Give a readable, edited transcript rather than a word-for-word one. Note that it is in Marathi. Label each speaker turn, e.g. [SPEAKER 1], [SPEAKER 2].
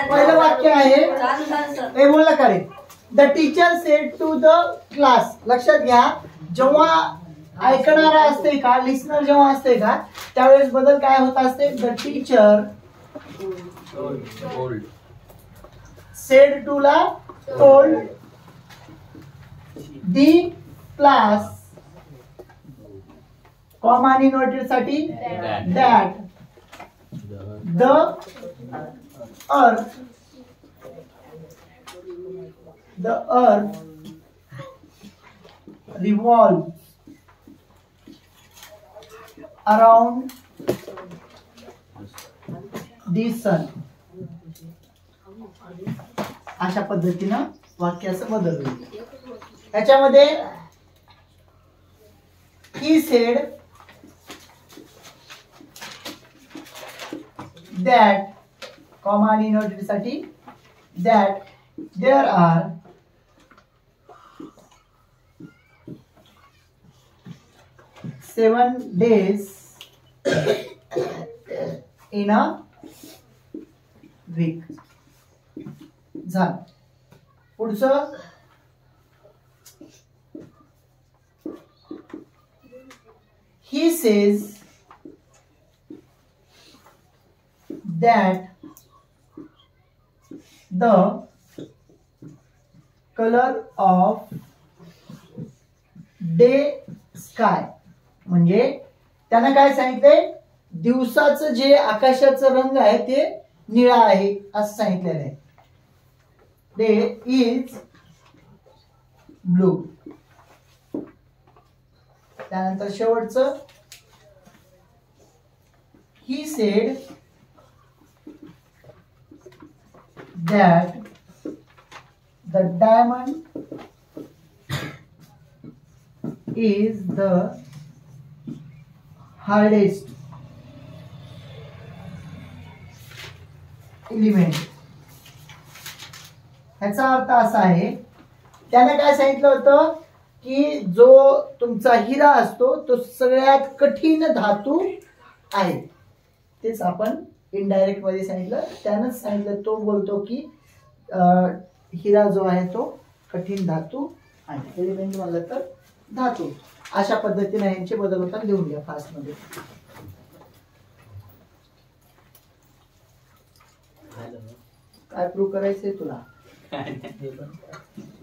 [SPEAKER 1] पहिलं वाक्य आहे हे बोललं का रे, the teacher said to the class. लक्षात घ्या, जेव्हा ऐकणारा असते का, लिस्नर जेव्हा असते का, त्यावेळेस बदल काय होत असते. द टीचर सेड टू ला टोल्ड दी क्लास, कॉमा आणि इन्व्हर्टेड साठी that the earth revolves around the sun. अशा पद्धतीनं वाक्याचं बदल होईल. याच्यामध्ये he said that, कॉमा आणि इन्व्हर्टेड साठी that there are 7 days in a week. झालं. पुढचं he says that the color of day sky, म्हणजे त्यानं काय सांगितलंय, दिवसाचं जे आकाशाचं रंग आहे ते निळा आहे असं सांगितलेलं आहे. Day is blue. त्यानंतर शेवटचं he said that the diamond is the hardest element. ह्याचा अर्थ असा आहे, त्याने काय सांगितलं होतं की जो तुमचा हिरा असतो तो सगळ्यात कठीण धातू आहे. तेच आपण इनडायरेक्ट मध्ये सांगितलं. त्यानंच सांगितलं, तो बोलतो की हिरा जो आहे तो कठीण धातू आहे. एलिमेंट म्हणलं तर धातू. अशा पद्धतीने यांचे बदल होतात. लिहून घ्या फास्ट मध्ये. काय प्रूव्ह करायचंय तुला?